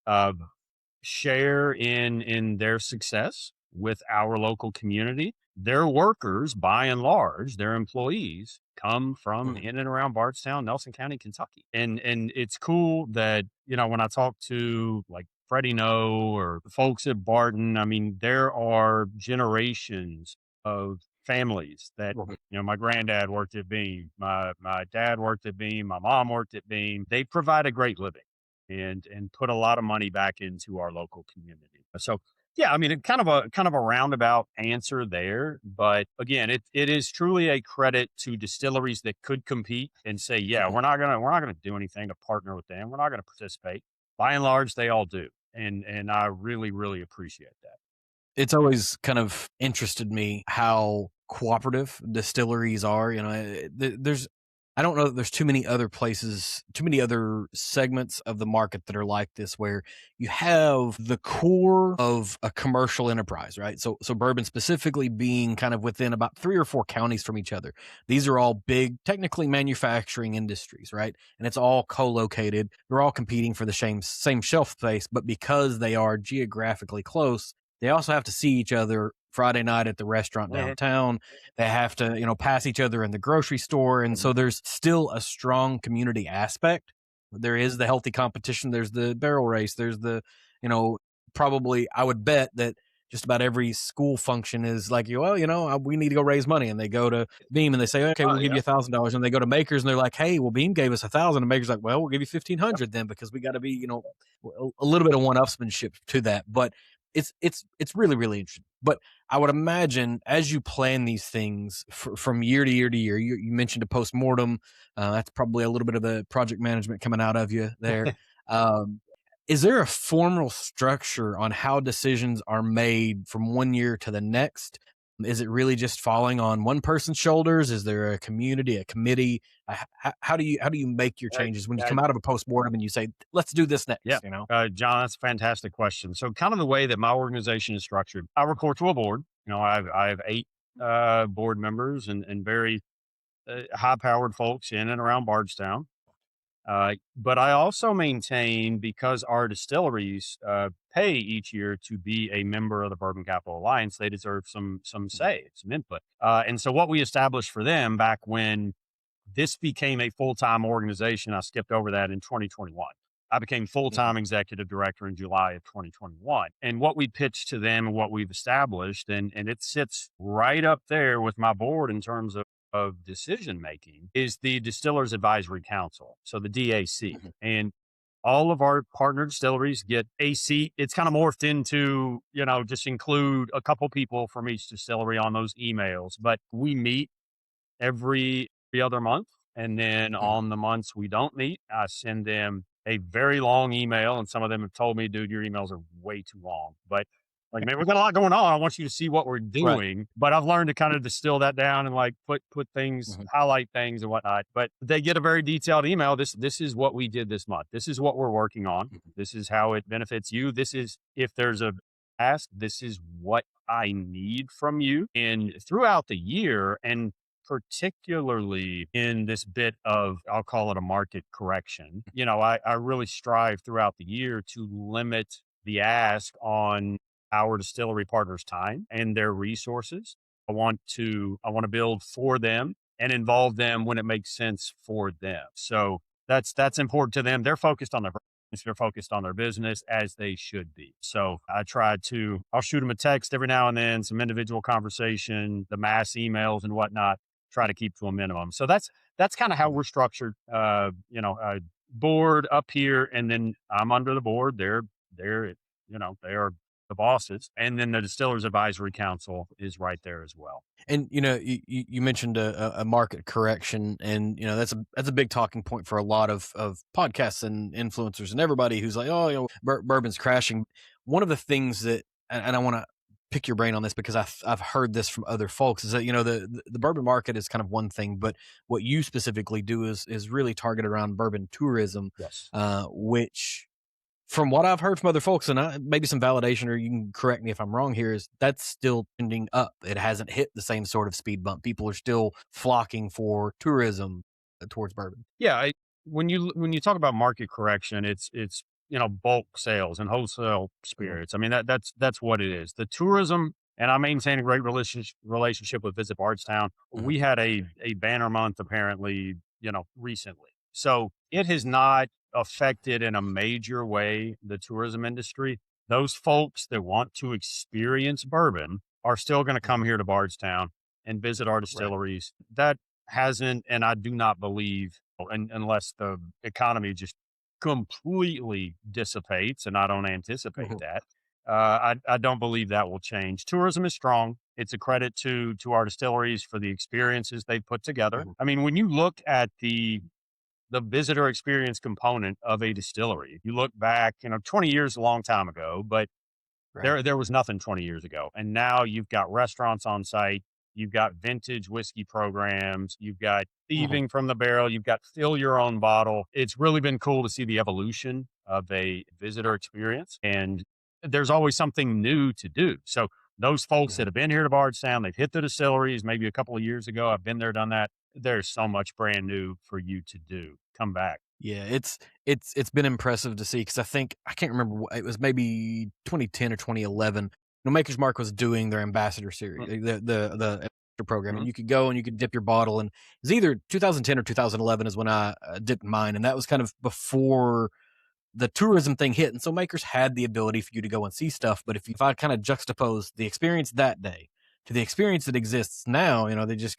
uh, share in their success with our local community. Their workers, by and large, their employees come from mhm, in and around Bardstown, Nelson County, Kentucky. And it's cool that, when I talk to like Freddie No or the folks at Barton, I mean, there are generations of families that, mhm, my granddad worked at Beam, my dad worked at Beam, my mom worked at Beam. They provide a great living and put a lot of money back into our local community. So yeah, I mean, kind of a roundabout answer there, but again, it is truly a credit to distilleries that could compete and say, yeah, mhm. we're not gonna do anything to partner with them. We're not gonna participate. By and large, they all do, and I really really appreciate that. It's always kind of interested me how cooperative distilleries are. There's I don't know that there's too many other places, too many other segments of the market that are like this, where you have the core of a commercial enterprise, right? So bourbon specifically being kind of within about 3 or 4 counties from each other. These are all big, technically manufacturing industries, right? And it's all co-located. They're all competing for the same shelf space, but because they are geographically close, they also have to see each other Friday night at the restaurant Mhm. downtown. They have to, pass each other in the grocery store. And Mhm. so there's still a strong community aspect. There is the healthy competition. There's the barrel race. There's the, you know, probably I would bet that just about every school function is like, well, we need to go raise money. And they go to Beam and they say, okay, we'll give you $1,000. And they go to Makers and they're like, hey, well, Beam gave us 1,000. And Makers like, well, we'll give you 1,500 then, because we got to be, a little bit of one-upsmanship to that. But it's really, really interesting. But I would imagine as you plan these things from year to year to year, you mentioned a postmortem. That's probably a little bit of the project management coming out of you there. Is there a formal structure on how decisions are made from one year to the next? Is it really just falling on one person's shoulders? Is there a community, a committee? How do you make your changes when you come out of a postmortem and you say, let's do this next? Yeah. John, that's a fantastic question. So kind of the way that my organization is structured, I report to a board. I have 8 board members and very high-powered folks in and around Bardstown. But I also maintain, because our distilleries pay each year to be a member of the Bourbon Capital Alliance, they deserve some say, some input. And so what we established for them back when this became a full-time organization, I skipped over that in 2021. I became full-time executive director in July of 2021. And what we pitched to them and what we've established, and it sits right up there with my board in terms of decision making, is the Distillers Advisory Council, so the DAC. And all of our partner distilleries get a seat. It's kind of morphed into, just include a couple people from each distillery on those emails. But we meet every other month. And then on the months we don't meet, I send them a very long email. And some of them have told me, dude, your emails are way too long. But like, man, we've got a lot going on. I want you to see what we're doing. Right. But I've learned to kind of distill that down and like put things, highlight things and whatnot. But they get a very detailed email. This is what we did this month. This is what we're working on. This is how it benefits you. This is, if there's a ask, this is what I need from you. And throughout the year, and particularly in this bit of, I'll call it a market correction, I really strive throughout the year to limit the ask on our distillery partners' time and their resources. I want to build for them and involve them when it makes sense for them. So that's important to them. They're focused on they're focused on their business, as they should be. So I'll shoot them a text every now and then, some individual conversation, the mass emails and whatnot, try to keep to a minimum. So that's kind of how we're structured. Board up here, and then I'm under the board. They are the bosses, and then the Distillers Advisory Council is right there as well. And you mentioned a market correction, and that's a big talking point for a lot of podcasts and influencers and everybody who's like, bourbon's crashing. One of the things that, and I want to pick your brain on this because I've heard this from other folks, is that the bourbon market is kind of one thing, but what you specifically do is really targeted around bourbon tourism. Yes. Which, from what I've heard from other folks, and maybe some validation, or you can correct me if I'm wrong here, is that's still trending up. It hasn't hit the same sort of speed bump. People are still flocking for tourism towards bourbon. Yeah. When you talk about market correction, it's bulk sales and wholesale spirits. I mean, that's what it is. The tourism, and I maintain a great relationship with Visit Bardstown. We had a banner month apparently, recently. So it has not affected in a major way the tourism industry. Those folks that want to experience bourbon are still going to come here to Bardstown and visit our distilleries. Right. That hasn't, and I do not believe, unless the economy just completely dissipates, and I don't anticipate that, I don't believe that will change. Tourism is strong. It's a credit to our distilleries for the experiences they've put together. I mean, when you look at the visitor experience component of a distillery, you look back, 20 years is a long time ago, but there was nothing 20 years ago. And now you've got restaurants on site. You've got vintage whiskey programs. You've got thieving from the barrel. You've got fill your own bottle. It's really been cool to see the evolution of a visitor experience. And there's always something new to do. So those folks that have been here to Bardstown, they've hit the distilleries maybe a couple of years ago. I've been there, done that. There's so much brand new for you to do. Come back. Yeah, it's been impressive to see, because I can't remember, it was maybe 2010 or 2011. Maker's Mark was doing their ambassador series, the program, and you could go and you could dip your bottle, and it was either 2010 or 2011 is when I dipped mine, and that was kind of before the tourism thing hit. And so makers had the ability for you to go and see stuff. But if I kind of juxtapose the experience that day to the experience that exists now, they just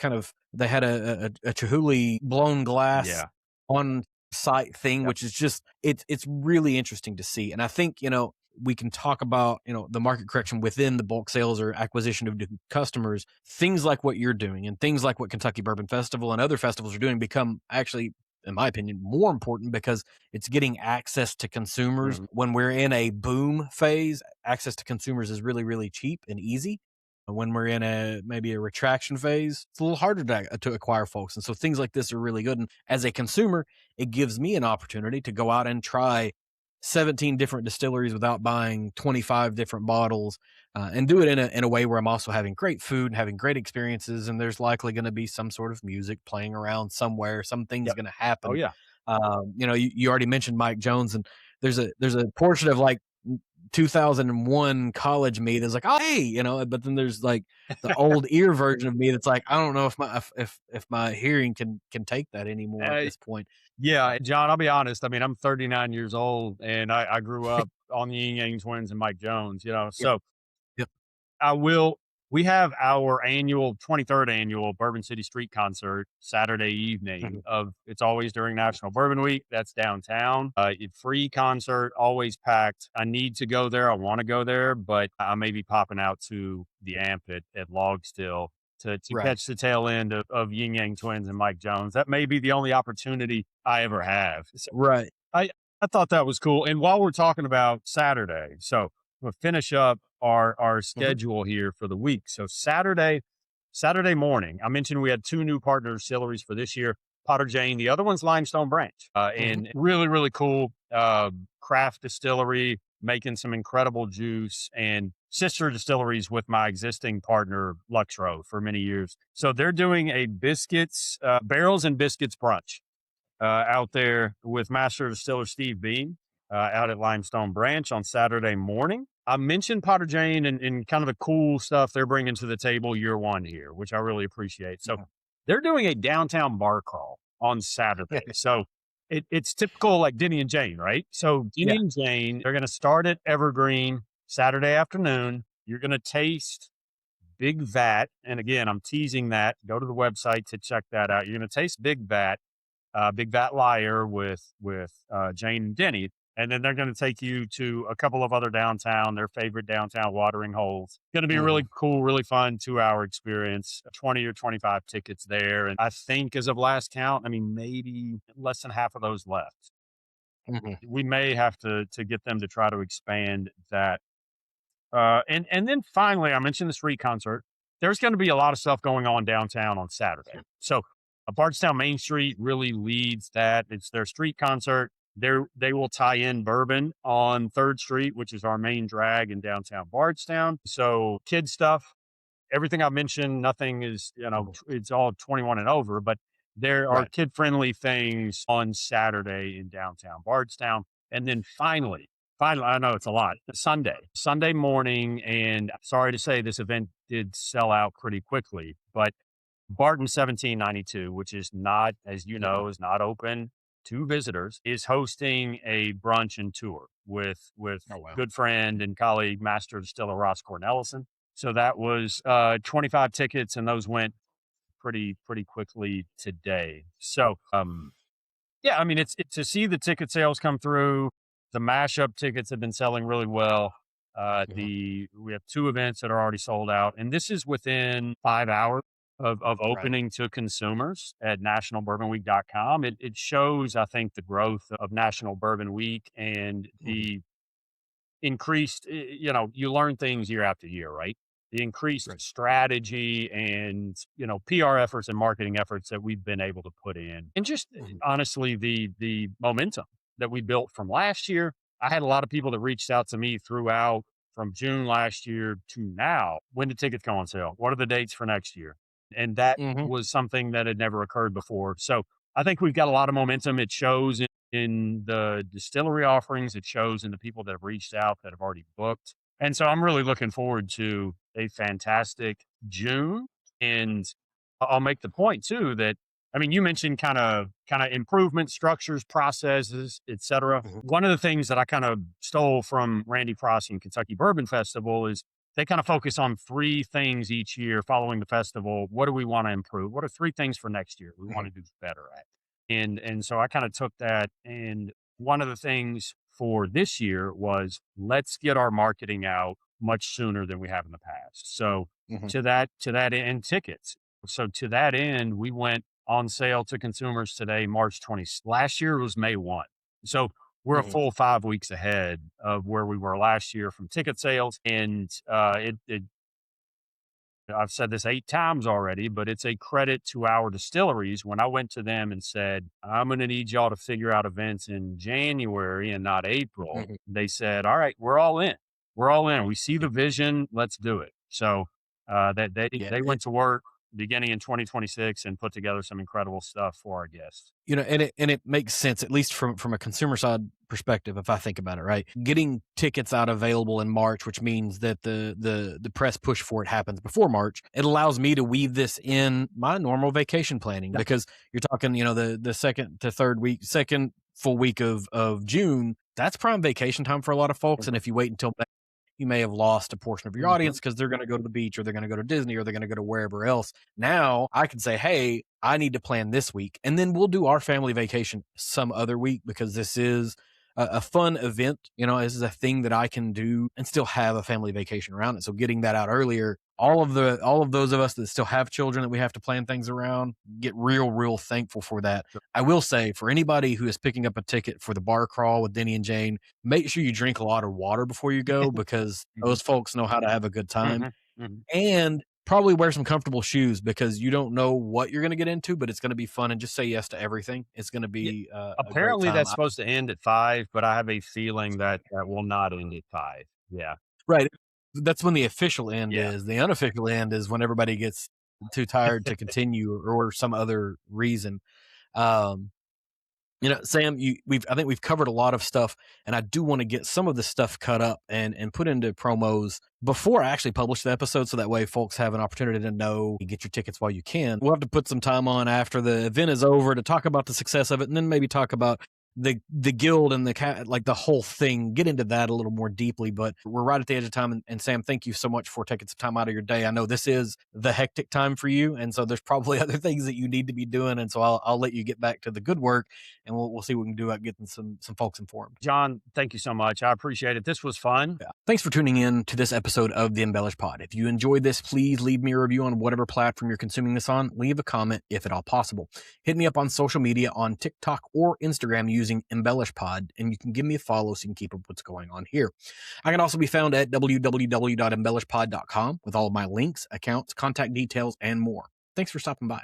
they had a Chihuly blown glass Yeah. on site thing, Yep. which is just, it's really interesting to see. And I think, we can talk about, the market correction within the bulk sales or acquisition of new customers. Things like what you're doing and things like what Kentucky Bourbon Festival and other festivals are doing become actually, in my opinion, more important because it's getting access to consumers. When we're in a boom phase, access to consumers is really, really cheap and easy. When we're in maybe a retraction phase, it's a little harder to acquire folks. And so things like this are really good. And as a consumer, it gives me an opportunity to go out and try 17 different distilleries without buying 25 different bottles, and do it in a way where I'm also having great food and having great experiences. And there's likely going to be some sort of music playing around somewhere. Something's going to happen. Oh yeah. You already mentioned Mike Jones, and there's a portion of like 2001 college me that's like, oh hey, but then there's like the old ear version of me that's like, I don't know if my hearing can take that anymore at this point. Yeah, John, I'll be honest. I mean, I'm 39 years old and I grew up on the Ying Yang Twins and Mike Jones, Yep. so Yep. we have our 23rd annual Bourbon City Street Concert Saturday evening it's always during National Bourbon Week. That's downtown. Free concert, always packed. I need to go there. I want to go there, but I may be popping out to the amp at Log Still to catch the tail end of Ying Yang Twins and Mike Jones. That may be the only opportunity I ever have. So Right. I thought that was cool. And while we're talking about Saturday, so we'll finish up our schedule here for the week. So Saturday morning, I mentioned we had 2 new partner distilleries for this year, Potter Jane. The other one's Limestone Branch, and really, really cool craft distillery, making some incredible juice, and sister distilleries with my existing partner, Luxro, for many years. So they're doing a biscuits, barrels and biscuits brunch out there with master distiller Steve Bean out at Limestone Branch on Saturday morning. I mentioned Potter Jane and kind of the cool stuff they're bringing to the table year one here, which I really appreciate. So they're doing a downtown bar crawl on Saturday. So it's typical like Denny and Jane, right? So Denny and Jane, they're going to start at Evergreen Saturday afternoon. You're going to taste Big Vat. And again, I'm teasing that. Go to the website to check that out. You're going to taste Big Vat Liar with Jane and Denny. And then they're going to take you to a couple of other their favorite downtown watering holes. It's going to be a really cool, really fun 2-hour experience, 20 or 25 tickets there. And I think as of last count, maybe less than half of those left. We may have to get them to try to expand that. And then finally, I mentioned the street concert. There's going to be a lot of stuff going on downtown on Saturday. So Bardstown Main Street really leads that. It's their street concert. They will tie in bourbon on 3rd Street, which is our main drag in downtown Bardstown. So kid stuff, everything I mentioned, nothing is, it's all 21 and over, but there are kid-friendly things on Saturday in downtown Bardstown. And then finally, I know it's a lot, Sunday morning, and I'm sorry to say this event did sell out pretty quickly, but Barton 1792, which is not, as you know, is not open to visitors, is hosting a brunch and tour with good friend and colleague, master distiller Ross Cornelison. So that was 25 tickets, and those went pretty quickly today. So, it's to see the ticket sales come through. The mashup tickets have been selling really well. We have 2 events that are already sold out, and this is within 5 hours of opening to consumers at nationalbourbonweek.com. It shows, I think, the growth of National Bourbon Week and the increased, you learn things year after year, right? The increased strategy and, PR efforts and marketing efforts that we've been able to put in. And just honestly, the momentum that we built from last year. I had a lot of people that reached out to me throughout from June last year to now. When do tickets go on sale? What are the dates for next year? And that was something that had never occurred before. So I think we've got a lot of momentum. It shows in the distillery offerings. It shows in the people that have reached out that have already booked. And so I'm really looking forward to a fantastic June. And I'll make the point too that I mean, you mentioned kind of improvement structures, processes, et cetera. Mhm. One of the things that I kind of stole from Randy Cross and Kentucky Bourbon Festival is they kind of focus on three things each year following the festival. What do we want to improve? What are three things for next year we want Mhm. to do better at? And so I kind of took that, and one of the things for this year was let's get our marketing out much sooner than we have in the past. So Mhm. to that end, tickets. So to that end, we went on sale to consumers today, March 20th. Last year was May 1. So we're a Mhm. full 5 weeks ahead of where we were last year from ticket sales. And I've said this 8 times already, but it's a credit to our distilleries. When I went to them and said, I'm going to need y'all to figure out events in January and not April, Mhm. they said, all right, we're all in. We're all in. We see the vision. Let's do it. So that Yeah. they went to work beginning in 2026 and put together some incredible stuff for our guests. And it makes sense, at least from a consumer side perspective, if I think about it, right? Getting tickets out available in March, which means that the press push for it happens before March. It allows me to weave this in my normal vacation planning, Yeah. because you're talking, the second to third week, second full week of June. That's prime vacation time for a lot of folks. And if you wait until you may have lost a portion of your Mhm. audience because they're going to go to the beach, or they're going to go to Disney, or they're going to go to wherever else. Now I can say, hey, I need to plan this week, and then we'll do our family vacation some other week, because this is a fun event. This is a thing that I can do and still have a family vacation around it. So getting that out earlier, all of those of us that still have children that we have to plan things around, get real thankful for that. I will say, for anybody who is picking up a ticket for the bar crawl with Denny and Jane, make sure you drink a lot of water before you go, because Mhm. those folks know how to have a good time. Mhm. Mhm. And probably wear some comfortable shoes, because you don't know what you're going to get into, but it's going to be fun, and just say yes to everything. It's going to Yeah. be a great Apparently time. that's supposed to end at 5, but I have a feeling that that will not end at 5. Yeah. Right. That's when the official end Yeah. is. The unofficial end is when everybody gets too tired to continue, or some other reason. Um, Sam, I think we've covered a lot of stuff, and I do want to get some of the stuff cut up and put into promos before I actually publish the episode, so that way folks have an opportunity to know, you get your tickets while you can. We'll have to put some time on after the event is over to talk about the success of it, and then maybe talk about the guild and like the whole thing, get into that a little more deeply. But we're right at the edge of time, and Sam, thank you so much for taking some time out of your day. I know this is the hectic time for you, and so there's probably other things that you need to be doing, and so I'll let you get back to the good work, and we'll see what we can do about getting some folks informed. John, thank you so much. I appreciate it. This was fun. Yeah. Thanks for tuning in to this episode of the Embellish Pod. If you enjoyed this, please leave me a review on whatever platform you're consuming this on. Leave a comment if at all possible. Hit me up on social media on TikTok or Instagram using EmbellishPod, and you can give me a follow so you can keep up with what's going on here. I can also be found at www.embellishpod.com with all of my links, accounts, contact details, and more. Thanks for stopping by.